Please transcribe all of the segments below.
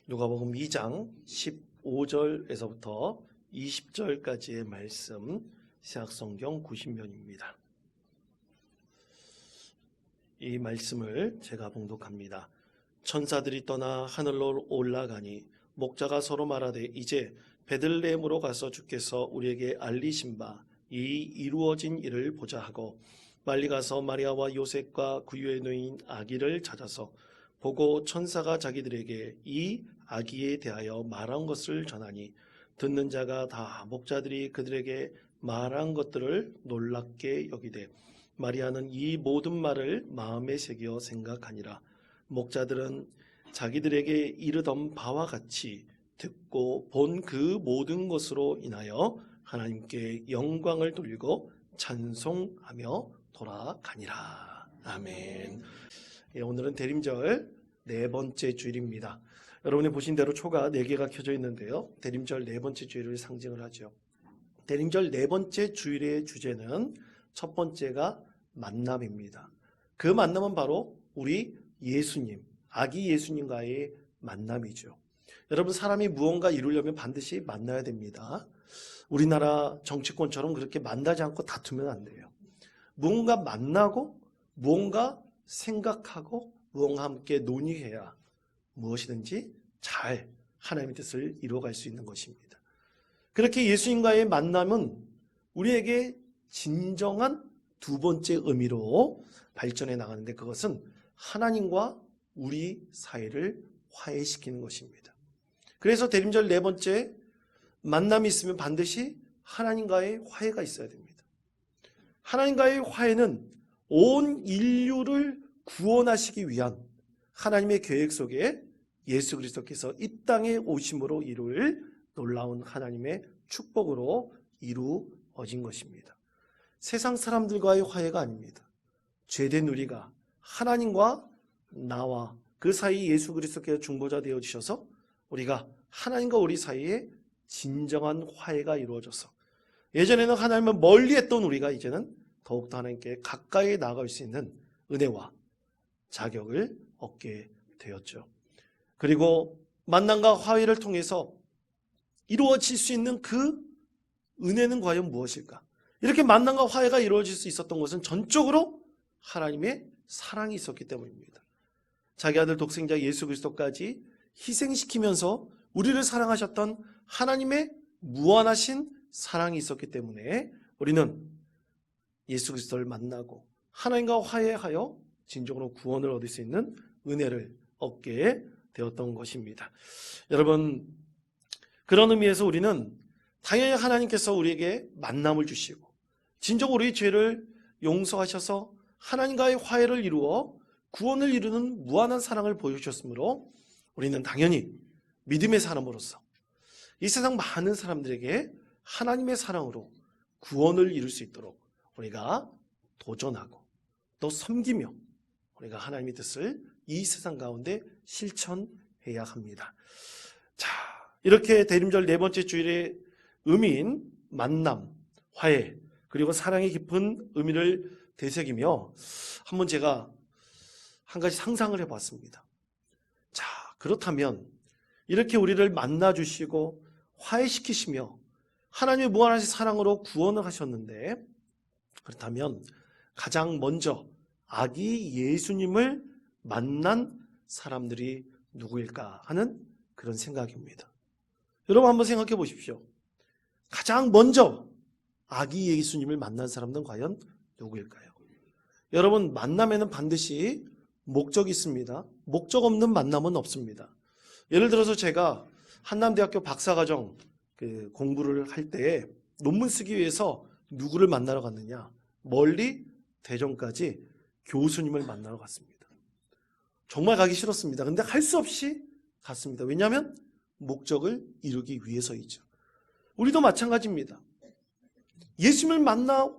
누가복음 2장 15절에서부터 20절까지의 말씀, 신약성경 90면입니다. 이 말씀을 제가 봉독합니다. 천사들이 떠나 하늘로 올라가니 목자가 서로 말하되 이제 베들레헴으로 가서 주께서 우리에게 알리신 바 이 이루어진 일을 보자 하고 빨리 가서 마리아와 요셉과 구유에 놓인 아기를 찾아서 보고 천사가 자기들에게 이 아기에 대하여 말한 것을 전하니 듣는 자가 다 목자들이 그들에게 말한 것들을 놀랍게 여기되 마리아는 이 모든 말을 마음에 새겨 생각하니라. 목자들은 자기들에게 이르던 바와 같이 듣고 본 그 모든 것으로 인하여 하나님께 영광을 돌리고 찬송하며 돌아가니라. 아멘. 오늘은 대림절 네 번째 주일입니다. 여러분이 보신 대로 초가 4개가 켜져 있는데요. 대림절 네 번째 주일을 상징을 하죠. 대림절 네 번째 주일의 주제는 첫 번째가 만남입니다. 그 만남은 바로 우리 예수님, 아기 예수님과의 만남이죠. 여러분, 사람이 무언가 이루려면 반드시 만나야 됩니다. 우리나라 정치권처럼 그렇게 만나지 않고 다투면 안 돼요. 무언가 만나고 무언가 생각하고 무언가 함께 논의해야 무엇이든지 잘 하나님의 뜻을 이루어갈 수 있는 것입니다. 그렇게 예수님과의 만남은 우리에게 진정한 두 번째 의미로 발전해 나가는데, 그것은 하나님과 우리 사이를 화해시키는 것입니다. 그래서 대림절 네 번째, 만남이 있으면 반드시 하나님과의 화해가 있어야 됩니다. 하나님과의 화해는 온 인류를 구원하시기 위한 하나님의 계획 속에 예수 그리스도께서 이 땅에 오심으로 이룰 놀라운 하나님의 축복으로 이루어진 것입니다. 세상 사람들과의 화해가 아닙니다. 죄된 우리가 하나님과 나와 그 사이 예수 그리스도께서 중보자 되어 주셔서 우리가 하나님과 우리 사이에 진정한 화해가 이루어져서 예전에는 하나님을 멀리했던 우리가 이제는 더욱더 하나님께 가까이 나아갈 수 있는 은혜와 자격을 얻게 되었죠. 그리고 만남과 화해를 통해서 이루어질 수 있는 그 은혜는 과연 무엇일까? 이렇게 만남과 화해가 이루어질 수 있었던 것은 전적으로 하나님의 사랑이 있었기 때문입니다. 자기 아들 독생자 예수 그리스도까지 희생시키면서 우리를 사랑하셨던 하나님의 무한하신 사랑이 있었기 때문에 우리는 예수 그리스도를 만나고 하나님과 화해하여 진정으로 구원을 얻을 수 있는 은혜를 얻게 되었던 것입니다. 여러분, 그런 의미에서 우리는 당연히 하나님께서 우리에게 만남을 주시고 진정으로 우리의 죄를 용서하셔서 하나님과의 화해를 이루어 구원을 이루는 무한한 사랑을 보여주셨으므로 우리는 당연히 믿음의 사람으로서 이 세상 많은 사람들에게 하나님의 사랑으로 구원을 이룰 수 있도록 우리가 도전하고 또 섬기며 우리가 하나님의 뜻을 이 세상 가운데 실천해야 합니다. 자, 이렇게 대림절 네 번째 주일의 의미인 만남, 화해, 그리고 사랑의 깊은 의미를 되새기며 한번 제가 한 가지 상상을 해봤습니다. 자, 그렇다면 이렇게 우리를 만나주시고 화해시키시며 하나님의 무한하신 사랑으로 구원을 하셨는데, 그렇다면 가장 먼저 아기 예수님을 만난 사람들이 누구일까 하는 그런 생각입니다. 여러분 한번 생각해 보십시오. 가장 먼저 아기 예수님을 만난 사람들은 과연 누구일까요? 여러분, 만남에는 반드시 목적이 있습니다. 목적 없는 만남은 없습니다. 예를 들어서 제가 한남대학교 박사과정 공부를 할 때 논문 쓰기 위해서 누구를 만나러 갔느냐? 멀리 대전까지 교수님을 만나러 갔습니다. 정말 가기 싫었습니다. 근데 할 수 없이 갔습니다. 왜냐하면 목적을 이루기 위해서이죠. 우리도 마찬가지입니다. 예수님을 만나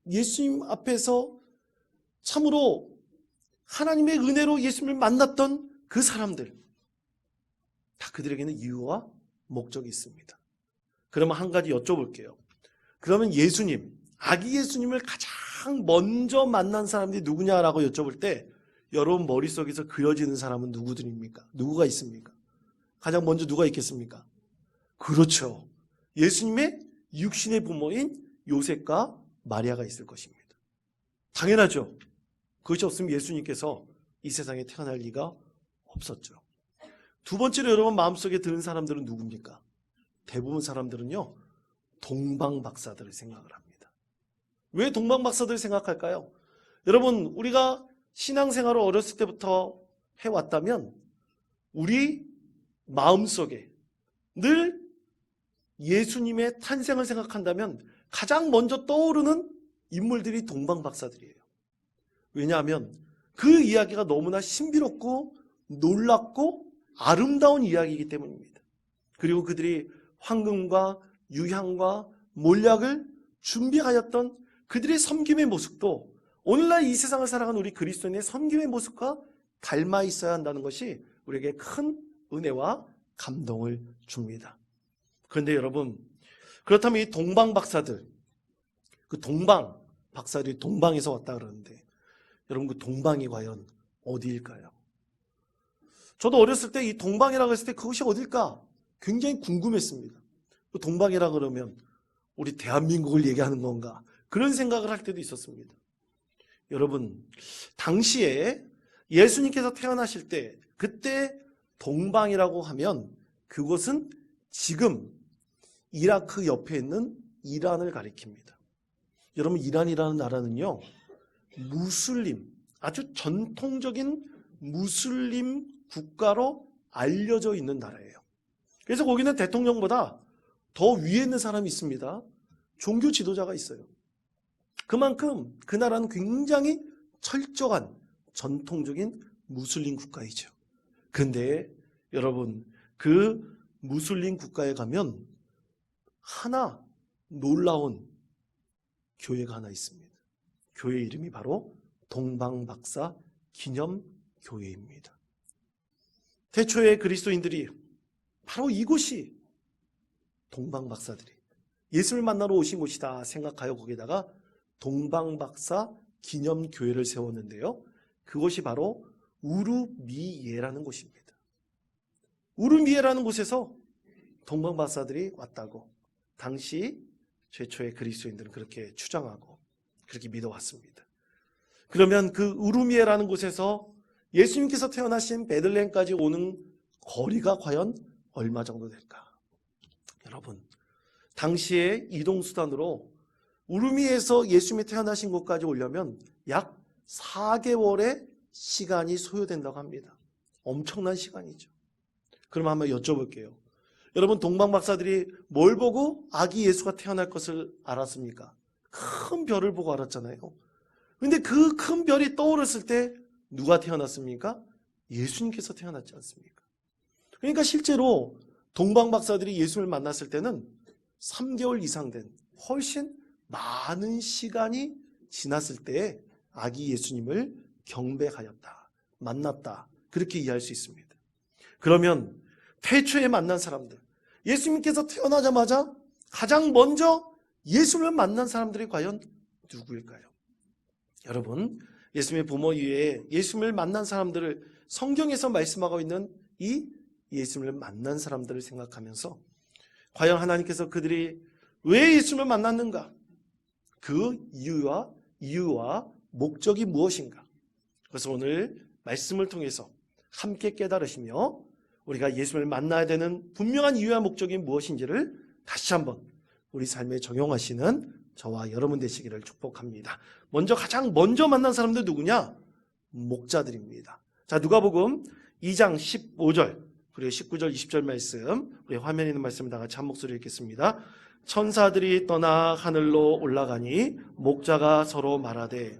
예수님 앞에서 참으로 하나님의 은혜로 예수님을 만났던 그 사람들, 다 그들에게는 이유와 목적이 있습니다. 그러면 한 가지 여쭤볼게요. 그러면 예수님, 아기 예수님을 가장 먼저 만난 사람들이 누구냐라고 여쭤볼 때 여러분 머릿속에서 그려지는 사람은 누구들입니까? 누구가 있습니까? 가장 먼저 누가 있겠습니까? 그렇죠. 예수님의 육신의 부모인 요셉과 마리아가 있을 것입니다. 당연하죠. 그것이 없으면 예수님께서 이 세상에 태어날 리가 없었죠. 두 번째로 여러분 마음속에 드는 사람들은 누굽니까? 대부분 사람들은요, 동방박사들을 생각을 합니다. 왜 동방박사들을 생각할까요? 여러분, 우리가 신앙생활을 어렸을 때부터 해왔다면 우리 마음속에 늘 예수님의 탄생을 생각한다면 가장 먼저 떠오르는 인물들이 동방박사들이에요. 왜냐하면 그 이야기가 너무나 신비롭고 놀랍고 아름다운 이야기이기 때문입니다. 그리고 그들이 황금과 유향과 몰약을 준비하였던 그들의 섬김의 모습도 오늘날 이 세상을 살아가는 우리 그리스도인의 섬김의 모습과 닮아 있어야 한다는 것이 우리에게 큰 은혜와 감동을 줍니다. 그런데 여러분, 그렇다면 이 동방박사들, 그 동방박사들이 동방에서 왔다 그러는데 여러분, 그 동방이 과연 어디일까요? 저도 어렸을 때 이 동방이라고 했을 때 그것이 어딜까 굉장히 궁금했습니다. 그 동방이라 그러면 우리 대한민국을 얘기하는 건가, 그런 생각을 할 때도 있었습니다. 여러분, 당시에 예수님께서 태어나실 때 그때 동방이라고 하면 그곳은 지금 이라크 옆에 있는 이란을 가리킵니다. 여러분, 이란이라는 나라는요, 무슬림, 아주 전통적인 무슬림 국가로 알려져 있는 나라예요. 그래서 거기는 대통령보다 더 위에 있는 사람이 있습니다. 종교 지도자가 있어요. 그만큼 그 나라는 굉장히 철저한 전통적인 무슬림 국가이죠. 그런데 여러분, 그 무슬림 국가에 가면 하나 놀라운 교회가 하나 있습니다. 교회 이름이 바로 동방박사 기념교회입니다. 태초에 그리스도인들이 바로 이곳이 동방박사들이 예수를 만나러 오신 곳이다 생각하여 거기다가 동방박사 기념교회를 세웠는데요. 그곳이 바로 우르미예라는 곳입니다. 우르미예라는 곳에서 동방박사들이 왔다고 당시 최초의 그리스도인들은 그렇게 추정하고 그렇게 믿어왔습니다. 그러면 그 우르미예라는 곳에서 예수님께서 태어나신 베들레헴까지 오는 거리가 과연 얼마 정도 될까? 여러분, 당시의 이동수단으로 우르미에서 예수님이 태어나신 곳까지 오려면 약 4개월의 시간이 소요된다고 합니다. 엄청난 시간이죠. 그럼 한번 여쭤볼게요. 여러분, 동방박사들이 뭘 보고 아기 예수가 태어날 것을 알았습니까? 큰 별을 보고 알았잖아요. 그런데 그 큰 별이 떠오르실 때 누가 태어났습니까? 예수님께서 태어났지 않습니까? 그러니까 실제로 동방박사들이 예수를 만났을 때는 3개월 이상 된 훨씬 많은 시간이 지났을 때 아기 예수님을 경배하였다, 만났다, 그렇게 이해할 수 있습니다. 그러면 태초에 만난 사람들, 예수님께서 태어나자마자 가장 먼저 예수를 만난 사람들이 과연 누구일까요? 여러분, 예수님의 부모 이외에 예수님을 만난 사람들을 성경에서 말씀하고 있는 이 예수님을 만난 사람들을 생각하면서 과연 하나님께서 그들이 왜 예수님을 만났는가? 그 이유와 목적이 무엇인가? 그래서 오늘 말씀을 통해서 함께 깨달으시며 우리가 예수님을 만나야 되는 분명한 이유와 목적이 무엇인지를 다시 한번 우리 삶에 적용하시는 저와 여러분 되시기를 축복합니다. 가장 먼저 만난 사람들 누구냐? 목자들입니다. 자, 누가복음 2장 15절 그리고 19절 20절 말씀, 우리 화면에 있는 말씀을 다 같이 한 목소리로 읽겠습니다. 천사들이 떠나 하늘로 올라가니 목자가 서로 말하되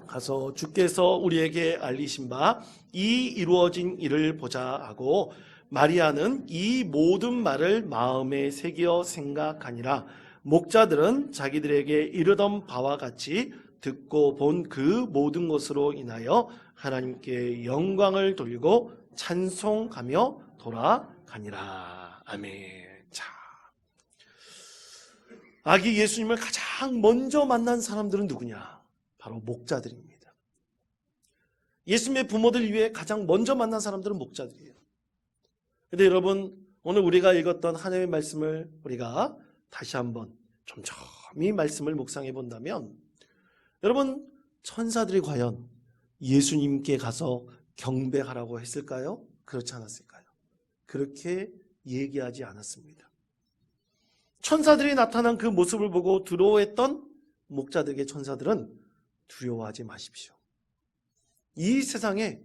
가서 주께서 우리에게 알리신 바 이 이루어진 일을 보자 하고 마리아는 이 모든 말을 마음에 새겨 생각하니라. 목자들은 자기들에게 이르던 바와 같이 듣고 본 그 모든 것으로 인하여 하나님께 영광을 돌리고 찬송하며 돌아가니라. 아멘. 자, 아기 예수님을 가장 먼저 만난 사람들은 누구냐? 바로 목자들입니다. 예수님의 부모들 위해 가장 먼저 만난 사람들은 목자들이에요. 근데 여러분, 오늘 우리가 읽었던 하나님의 말씀을 우리가 다시 한번 촘촘히 말씀을 묵상해 본다면, 여러분, 천사들이 과연 예수님께 가서 경배하라고 했을까요? 그렇지 않았을까요? 그렇게 얘기하지 않았습니다. 천사들이 나타난 그 모습을 보고 두려워했던 목자들에게 천사들은 두려워하지 마십시오. 이 세상에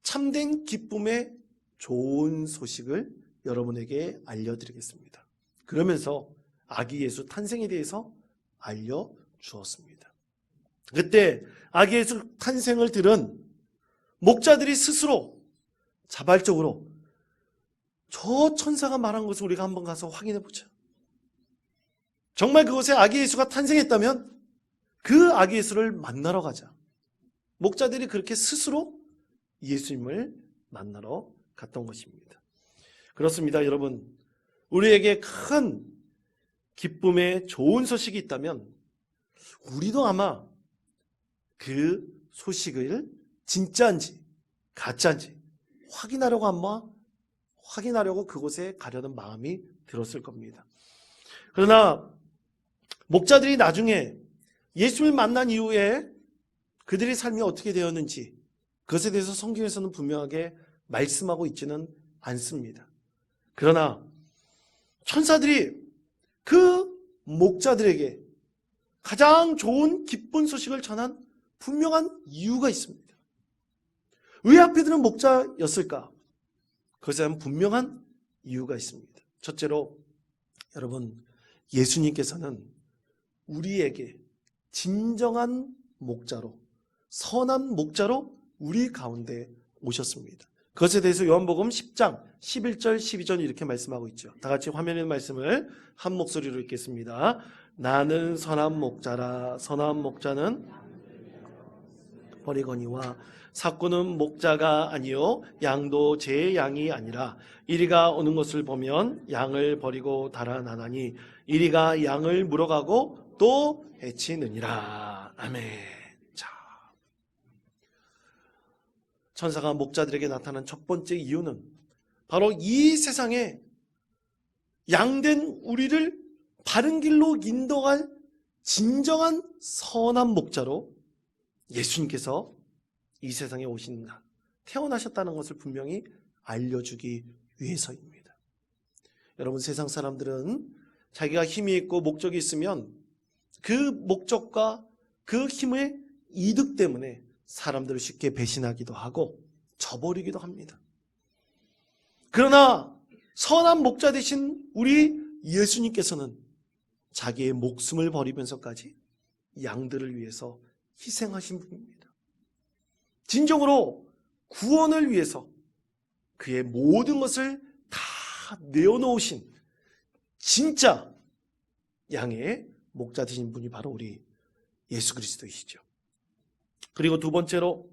참된 기쁨의 좋은 소식을 여러분에게 알려드리겠습니다. 그러면서 아기 예수 탄생에 대해서 알려주었습니다. 그때 아기 예수 탄생을 들은 목자들이 스스로 자발적으로 저 천사가 말한 것을 우리가 한번 가서 확인해 보자. 정말 그곳에 아기 예수가 탄생했다면 그 아기 예수를 만나러 가자. 목자들이 그렇게 스스로 예수님을 만나러 갔던 것입니다. 그렇습니다, 여러분. 우리에게 큰 기쁨의 좋은 소식이 있다면 우리도 아마 그 소식을 진짜인지 가짜인지 확인하려고 그곳에 가려는 마음이 들었을 겁니다. 그러나 목자들이 나중에 예수님을 만난 이후에 그들의 삶이 어떻게 되었는지 그것에 대해서 성경에서는 분명하게 말씀하고 있지는 않습니다. 그러나 천사들이 그 목자들에게 가장 좋은 기쁜 소식을 전한 분명한 이유가 있습니다. 왜 하필이면 목자였을까? 그것에 대한 분명한 이유가 있습니다. 첫째로 여러분, 예수님께서는 우리에게 진정한 목자로, 선한 목자로 우리 가운데 오셨습니다. 그것에 대해서 요한복음 10장 11절 12절 이렇게 말씀하고 있죠. 다 같이 화면에 있는 말씀을 한 목소리로 읽겠습니다. 나는 선한 목자라. 선한 목자는 버리거니와 삭구는 목자가 아니요 양도 제 양이 아니라 이리가 오는 것을 보면 양을 버리고 달아나나니 이리가 양을 물어가고 또 해치느니라. 아멘. 자, 천사가 목자들에게 나타난 첫 번째 이유는 바로 이 세상에 양된 우리를 바른 길로 인도할 진정한 선한 목자로 예수님께서 이 세상에 태어나셨다는 것을 분명히 알려주기 위해서입니다. 여러분, 세상 사람들은 자기가 힘이 있고 목적이 있으면 그 목적과 그 힘의 이득 때문에 사람들을 쉽게 배신하기도 하고 저버리기도 합니다. 그러나 선한 목자 되신 우리 예수님께서는 자기의 목숨을 버리면서까지 양들을 위해서 희생하신 분입니다. 진정으로 구원을 위해서 그의 모든 것을 다 내어놓으신 진짜 양의 목자 되신 분이 바로 우리 예수 그리스도이시죠. 그리고 두 번째로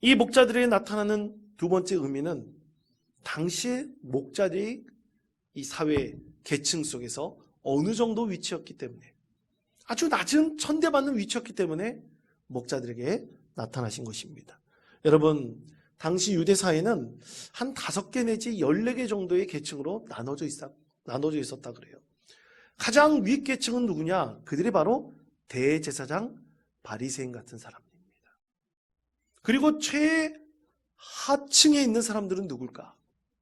이 목자들에 나타나는 두 번째 의미는 당시의 목자들이 이 사회 계층 속에서 어느 정도 위치였기 때문에 아주 낮은 천대받는 위치였기 때문에 목자들에게 나타나신 것입니다. 여러분, 당시 유대 사회는 한 5개 내지 14개 정도의 계층으로 나눠져 있었다 그래요. 가장 윗계층은 누구냐? 그들이 바로 대제사장 바리새인 같은 사람들입니다. 그리고 최하층에 있는 사람들은 누굴까?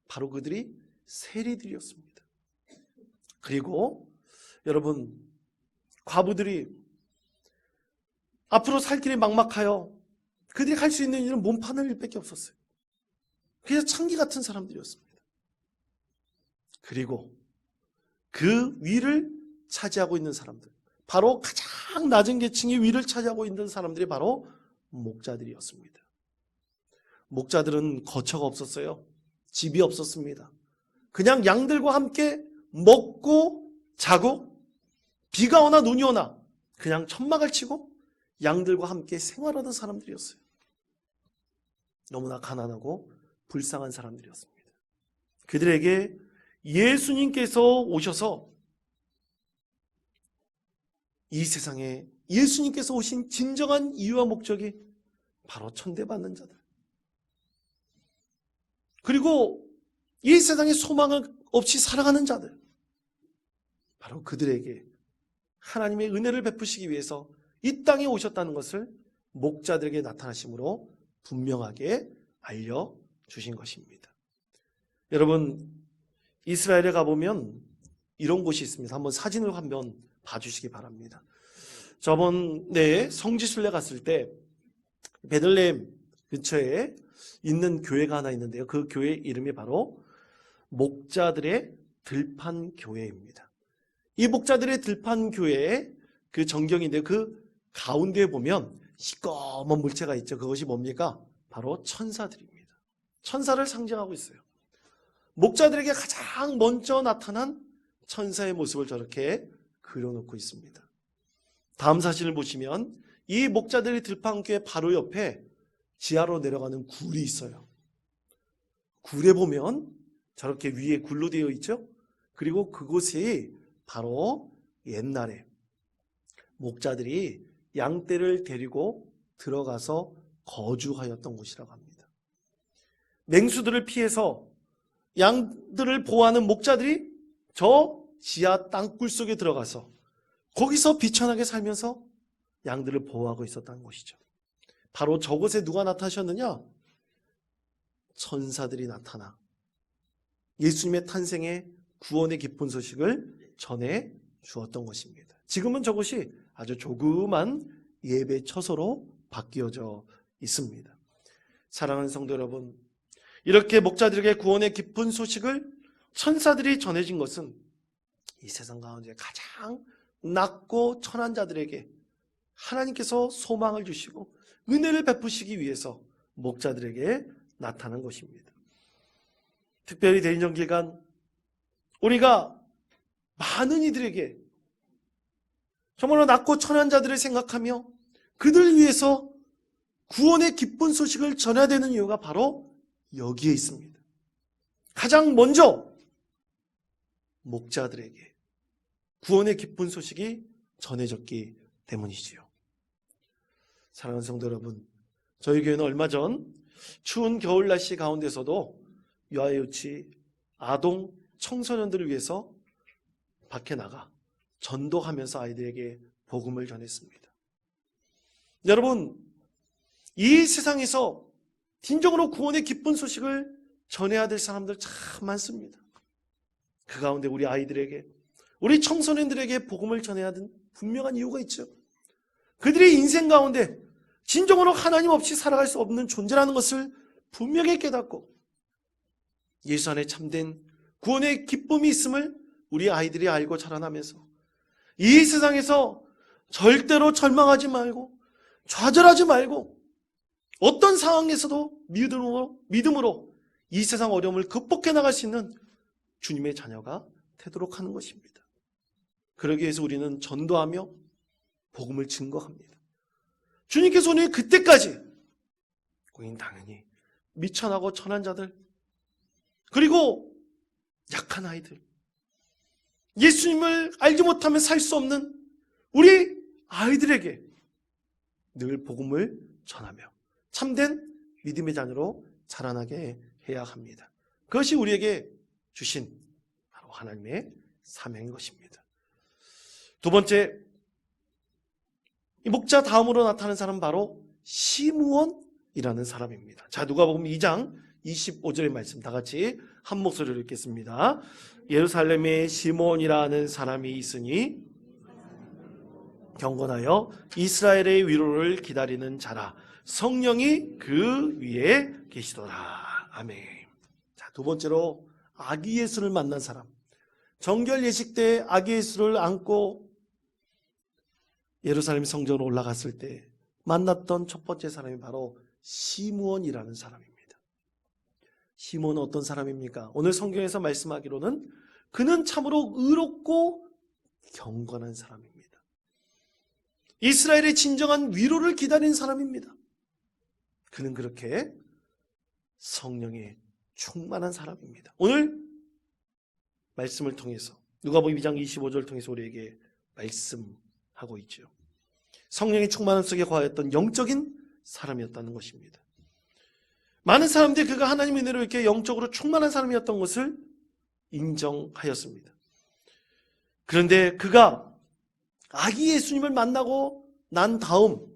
바로 그들이 세리들이었습니다. 그리고 여러분, 과부들이 앞으로 살 길이 막막하여 그들이 할 수 있는 일은 몸 파는 일밖에 없었어요. 그래서 창기 같은 사람들이었습니다. 그리고 그 위를 차지하고 있는 사람들, 바로 가장 낮은 계층의 위를 차지하고 있는 사람들이 바로 목자들이었습니다. 목자들은 거처가 없었어요. 집이 없었습니다. 그냥 양들과 함께 먹고 자고 비가 오나 눈이 오나 그냥 천막을 치고 양들과 함께 생활하던 사람들이었어요. 너무나 가난하고 불쌍한 사람들이었습니다. 그들에게 예수님께서 오셔서 이 세상에 예수님께서 오신 진정한 이유와 목적이 바로 천대받는 자들, 그리고 이 세상에 소망을 없이 살아가는 자들, 바로 그들에게 하나님의 은혜를 베푸시기 위해서 이 땅에 오셨다는 것을 목자들에게 나타나심으로 분명하게 알려주신 것입니다. 여러분, 이스라엘에 가보면 이런 곳이 있습니다. 한번 사진을 한번 봐주시기 바랍니다. 저번에 성지순례 갔을 때 베들레헴 근처에 있는 교회가 하나 있는데요. 그 교회 이름이 바로 목자들의 들판 교회입니다. 이 목자들의 들판 교회의 그 전경인데 그 가운데에 보면 시꺼먼 물체가 있죠. 그것이 뭡니까? 바로 천사들입니다. 천사를 상징하고 있어요. 목자들에게 가장 먼저 나타난 천사의 모습을 저렇게 그려놓고 있습니다. 다음 사진을 보시면 이 목자들의 들판교회 바로 옆에 지하로 내려가는 굴이 있어요. 굴에 보면 저렇게 위에 굴로 되어 있죠. 그리고 그곳이 바로 옛날에 목자들이 양떼를 데리고 들어가서 거주하였던 곳이라고 합니다. 맹수들을 피해서 양들을 보호하는 목자들이 저 지하 땅굴 속에 들어가서 거기서 비천하게 살면서 양들을 보호하고 있었다는 것이죠. 바로 저곳에 누가 나타나셨느냐? 천사들이 나타나 예수님의 탄생의 구원의 기쁜 소식을 전해 주었던 것입니다. 지금은 저곳이 아주 조그만 예배 처소로 바뀌어져 있습니다. 사랑하는 성도 여러분, 이렇게 목자들에게 구원의 기쁜 소식을 천사들이 전해진 것은 이 세상 가운데 가장 낮고 천한 자들에게 하나님께서 소망을 주시고 은혜를 베푸시기 위해서 목자들에게 나타난 것입니다. 특별히 대인정기간 우리가 많은 이들에게 정말로 낮고 천한 자들을 생각하며 그들 위해서 구원의 기쁜 소식을 전해야 되는 이유가 바로 여기에 있습니다. 가장 먼저 목자들에게 구원의 기쁜 소식이 전해졌기 때문이지요. 사랑하는 성도 여러분, 저희 교회는 얼마 전 추운 겨울 날씨 가운데서도 유아유치, 아동, 청소년들을 위해서 밖에 나가 전도하면서 아이들에게 복음을 전했습니다. 여러분, 이 세상에서 진정으로 구원의 기쁜 소식을 전해야 될 사람들 참 많습니다. 그 가운데 우리 아이들에게, 우리 청소년들에게 복음을 전해야 하는 분명한 이유가 있죠. 그들의 인생 가운데 진정으로 하나님 없이 살아갈 수 없는 존재라는 것을 분명히 깨닫고 예수 안에 참된 구원의 기쁨이 있음을 우리 아이들이 알고 자라나면서 이 세상에서 절대로 절망하지 말고 좌절하지 말고 어떤 상황에서도 믿음으로 이 세상 어려움을 극복해 나갈 수 있는 주님의 자녀가 되도록 하는 것입니다. 그러기 위해서 우리는 전도하며 복음을 증거합니다. 주님께서 오늘 그때까지 우리는 당연히 미천하고 천한 자들 그리고 약한 아이들 예수님을 알지 못하면 살 수 없는 우리 아이들에게 늘 복음을 전하며 참된 믿음의 자녀로 자라나게 해야 합니다. 그것이 우리에게 주신 바로 하나님의 사명인 것입니다. 두 번째, 이 목자 다음으로 나타나는 사람은 바로 시므온이라는 사람입니다. 자, 누가복음 2장 25절의 말씀 다 같이 한 목소리로 읽겠습니다. 예루살렘에 시므온이라는 사람이 있으니 경건하여 이스라엘의 위로를 기다리는 자라. 성령이 그 위에 계시더라. 아멘. 자, 두 번째로 아기 예수를 만난 사람. 정결 예식 때 아기 예수를 안고 예루살렘 성전으로 올라갔을 때 만났던 첫 번째 사람이 바로 시므온이라는 사람입니다. 시므온은 어떤 사람입니까? 오늘 성경에서 말씀하기로는 그는 참으로 의롭고 경건한 사람입니다. 이스라엘의 진정한 위로를 기다리는 사람입니다. 그는 그렇게 성령에 충만한 사람입니다. 오늘 말씀을 통해서 누가복음 2장 25절을 통해서 우리에게 말씀하고 있죠. 성령의 충만함 속에 거하였던 영적인 사람이었다는 것입니다. 많은 사람들이 그가 하나님의 은혜로 이렇게 영적으로 충만한 사람이었던 것을 인정하였습니다. 그런데 그가 아기 예수님을 만나고 난 다음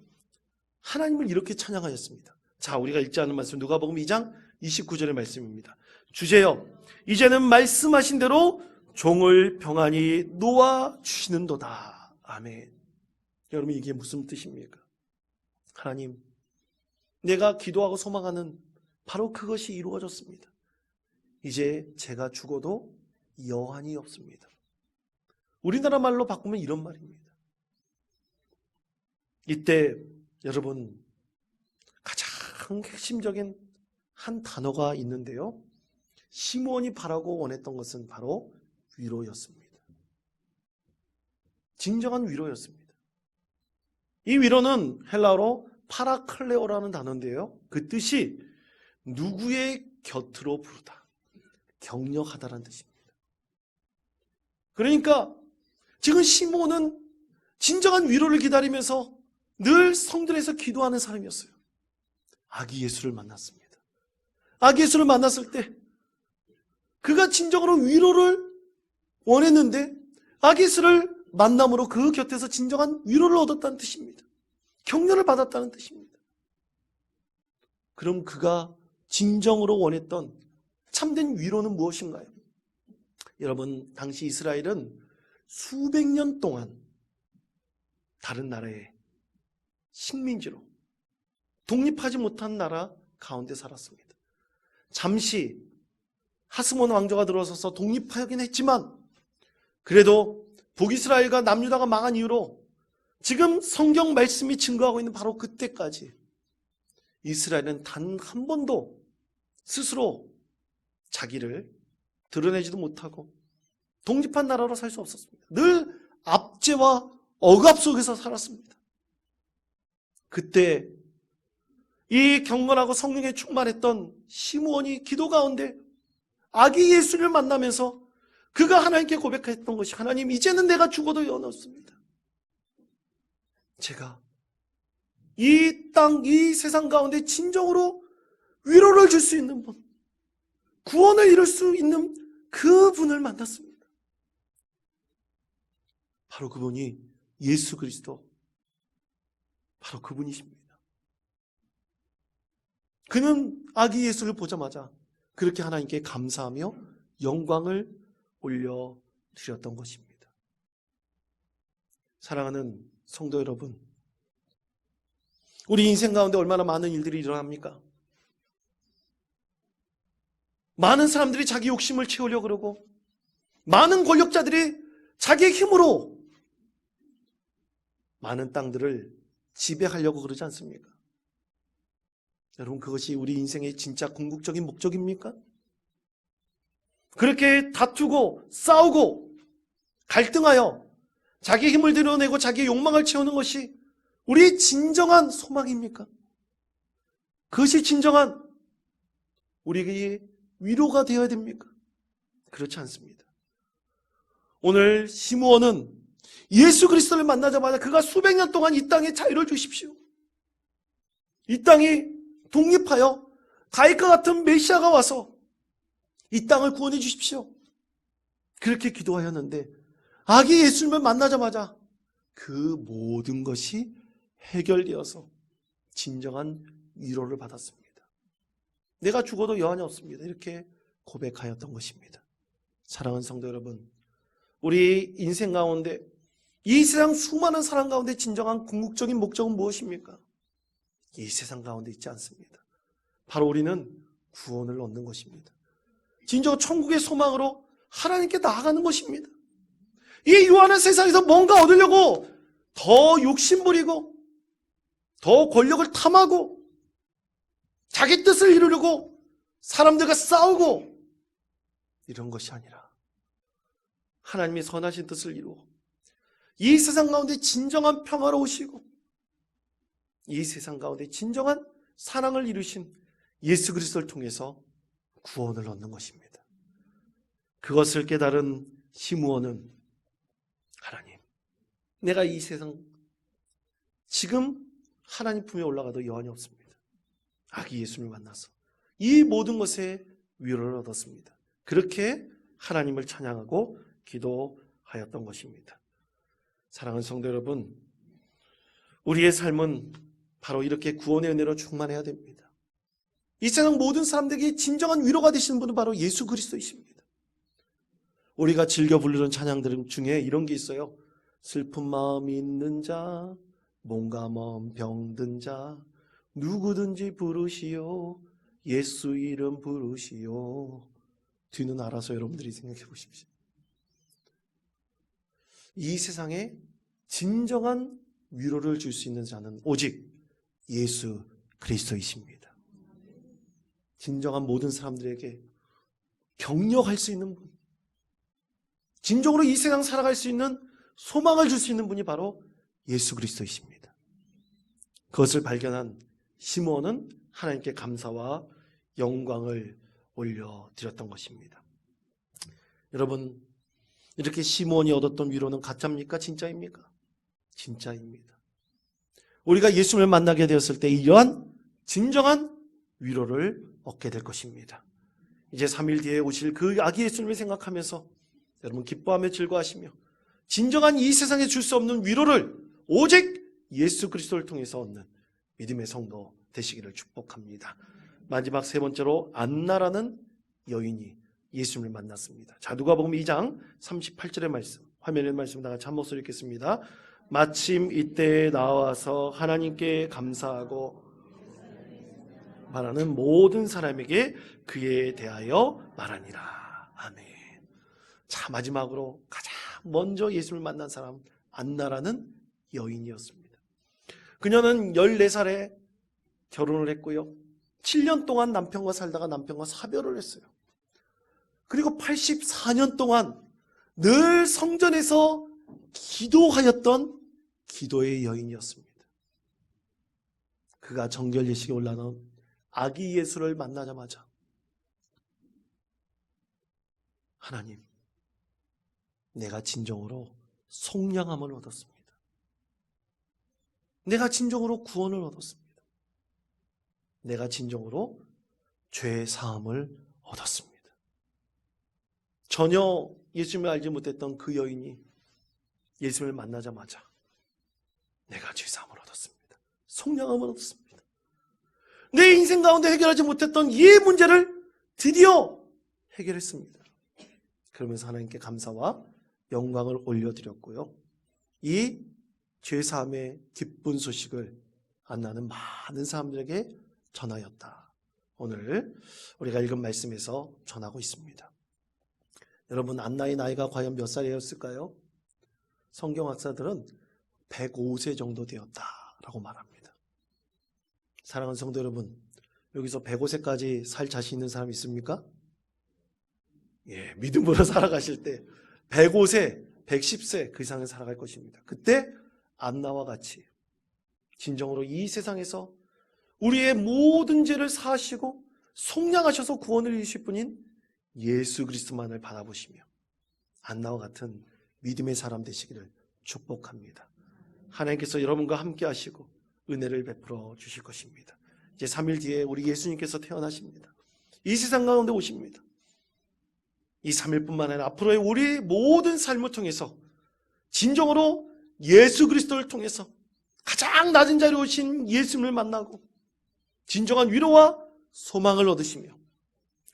하나님을 이렇게 찬양하였습니다. 자, 우리가 읽지 않은 말씀 누가복음 2장 29절의 말씀입니다. 주제여, 이제는 말씀하신 대로 종을 평안히 놓아 주시는도다. 아멘. 여러분, 이게 무슨 뜻입니까? 하나님, 내가 기도하고 소망하는 바로 그것이 이루어졌습니다. 이제 제가 죽어도 여한이 없습니다. 우리나라 말로 바꾸면 이런 말입니다. 이때 여러분, 가장 핵심적인 한 단어가 있는데요, 시므온이 바라고 원했던 것은 바로 위로였습니다. 진정한 위로였습니다. 이 위로는 헬라어로 파라클레오라는 단어인데요, 그 뜻이 누구의 곁으로 부르다, 격려하다라는 뜻입니다. 그러니까 지금 시므온은 진정한 위로를 기다리면서 늘 성전에서 기도하는 사람이었어요. 아기 예수를 만났습니다. 아기 예수를 만났을 때 그가 진정으로 위로를 원했는데 아기 예수를 만남으로 그 곁에서 진정한 위로를 얻었다는 뜻입니다. 격려를 받았다는 뜻입니다. 그럼 그가 진정으로 원했던 참된 위로는 무엇인가요? 여러분, 당시 이스라엘은 수백 년 동안 다른 나라의 식민지로 독립하지 못한 나라 가운데 살았습니다. 잠시 하스몬 왕조가 들어서서 독립하긴 했지만 그래도 북이스라엘과 남유다가 망한 이후로 지금 성경 말씀이 증거하고 있는 바로 그때까지 이스라엘은 단 한 번도 스스로 자기를 드러내지도 못하고 독립한 나라로 살 수 없었습니다. 늘 압제와 억압 속에서 살았습니다. 그때 이 경건하고 성령에 충만했던 시므온이 기도 가운데 아기 예수를 만나면서 그가 하나님께 고백했던 것이, 하나님, 이제는 내가 죽어도 여눴습니다. 제가 이 땅, 이 세상 가운데 진정으로 위로를 줄 수 있는 분, 구원을 이룰 수 있는 그분을 만났습니다. 바로 그분이 예수 그리스도, 바로 그분이십니다. 그는 아기 예수를 보자마자 그렇게 하나님께 감사하며 영광을 올려드렸던 것입니다. 사랑하는 성도 여러분, 우리 인생 가운데 얼마나 많은 일들이 일어납니까? 많은 사람들이 자기 욕심을 채우려고 그러고, 많은 권력자들이 자기의 힘으로 많은 땅들을 지배하려고 그러지 않습니까? 여러분, 그것이 우리 인생의 진짜 궁극적인 목적입니까? 그렇게 다투고 싸우고 갈등하여 자기 힘을 드러내고 자기의 욕망을 채우는 것이 우리의 진정한 소망입니까? 그것이 진정한 우리에게 위로가 되어야 됩니까? 그렇지 않습니다. 오늘 시므온은 예수 그리스도를 만나자마자 그가 수백 년 동안 이 땅에 자유를 주십시오, 이 땅이 독립하여 다윗과 같은 메시아가 와서 이 땅을 구원해 주십시오, 그렇게 기도하였는데 아기 예수님을 만나자마자 그 모든 것이 해결되어서 진정한 위로를 받았습니다. 내가 죽어도 여한이 없습니다, 이렇게 고백하였던 것입니다. 사랑하는 성도 여러분, 우리 인생 가운데 이 세상 수많은 사람 가운데 진정한 궁극적인 목적은 무엇입니까? 이 세상 가운데 있지 않습니다. 바로 우리는 구원을 얻는 것입니다. 진정 천국의 소망으로 하나님께 나아가는 것입니다. 이 유한한 세상에서 뭔가 얻으려고 더 욕심부리고 더 권력을 탐하고 자기 뜻을 이루려고 사람들과 싸우고 이런 것이 아니라 하나님의 선하신 뜻을 이루어 이 세상 가운데 진정한 평화로 오시고 이 세상 가운데 진정한 사랑을 이루신 예수 그리스도를 통해서 구원을 얻는 것입니다. 그것을 깨달은 시므온은, 하나님, 내가 이 세상 지금 하나님 품에 올라가도 여한이 없습니다. 아기 예수를 만나서 이 모든 것에 위로를 얻었습니다. 그렇게 하나님을 찬양하고 기도하였던 것입니다. 사랑하는 성도 여러분, 우리의 삶은 바로 이렇게 구원의 은혜로 충만해야 됩니다. 이 세상 모든 사람들에게 진정한 위로가 되시는 분은 바로 예수 그리스도이십니다. 우리가 즐겨 부르는 찬양들 중에 이런 게 있어요. 슬픈 마음 있는 자, 몸과 마음 병든 자, 누구든지 부르시오, 예수 이름 부르시오. 뒤는 알아서 여러분들이 생각해 보십시오. 이 세상에 진정한 위로를 줄 수 있는 자는 오직 예수 그리스도이십니다. 진정한 모든 사람들에게 격려할 수 있는 분, 진정으로 이 세상 살아갈 수 있는 소망을 줄 수 있는 분이 바로 예수 그리스도이십니다. 그것을 발견한 시므온은 하나님께 감사와 영광을 올려드렸던 것입니다. 여러분, 이렇게 시므온이 얻었던 위로는 가짜입니까? 진짜입니까? 진짜입니다. 우리가 예수님을 만나게 되었을 때 이러한 진정한 위로를 얻게 될 것입니다. 이제 3일 뒤에 오실 그 아기 예수님을 생각하면서 여러분 기뻐하며 즐거워하시며 진정한 이 세상에 줄 수 없는 위로를 오직 예수 그리스도를 통해서 얻는 믿음의 성도 되시기를 축복합니다. 마지막 세 번째로 안나라는 여인이 예수님을 만났습니다. 자, 누가복음 2장 38절의 말씀, 화면에 말씀 다 같이 한 목소리 읽겠습니다. 마침 이때에 나와서 하나님께 감사하고 말하는 모든 사람에게 그에 대하여 말하니라. 아멘. 자, 마지막으로 가장 먼저 예수님을 만난 사람 안나라는 여인이었습니다. 그녀는 14살에 결혼을 했고요. 7년 동안 남편과 살다가 남편과 사별을 했어요. 그리고 84년 동안 늘 성전에서 기도하였던 기도의 여인이었습니다. 그가 정결 예식에 올라온 아기 예수를 만나자마자 하나님, 내가 진정으로 속량함을 얻었습니다. 내가 진정으로 구원을 얻었습니다. 내가 진정으로 죄 사함을 얻었습니다. 전혀 예수님을 알지 못했던 그 여인이 예수님을 만나자마자 내가 죄 사함을 얻었습니다. 속량함을 얻었습니다. 내 인생 가운데 해결하지 못했던 이 문제를 드디어 해결했습니다. 그러면서 하나님께 감사와 영광을 올려드렸고요. 이 죄사함의 기쁜 소식을 안나는 많은 사람들에게 전하였다. 오늘 우리가 읽은 말씀에서 전하고 있습니다. 여러분, 안나의 나이가 과연 몇 살이었을까요? 성경학자들은 105세 정도 되었다라고 말합니다. 사랑하는 성도 여러분, 여기서 105세까지 살 자신 있는 사람 있습니까? 예, 믿음으로 살아가실 때 105세, 110세 그 이상을 살아갈 것입니다. 그때 안나와 같이 진정으로 이 세상에서 우리의 모든 죄를 사하시고 속량하셔서 구원을 이루실 분인 예수 그리스도만을 바라보시며 안나와 같은 믿음의 사람 되시기를 축복합니다. 하나님께서 여러분과 함께 하시고 은혜를 베풀어 주실 것입니다. 이제 3일 뒤에 우리 예수님께서 태어나십니다. 이 세상 가운데 오십니다. 이 3일뿐만 아니라 앞으로의 우리 모든 삶을 통해서 진정으로 예수 그리스도를 통해서 가장 낮은 자리에 오신 예수님을 만나고 진정한 위로와 소망을 얻으시며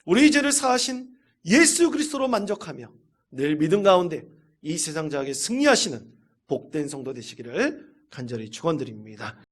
우리 죄를 사하신 예수 그리스도로 만족하며 늘 믿음 가운데 이 세상 자에게 승리하시는 복된 성도 되시기를 간절히 축원드립니다.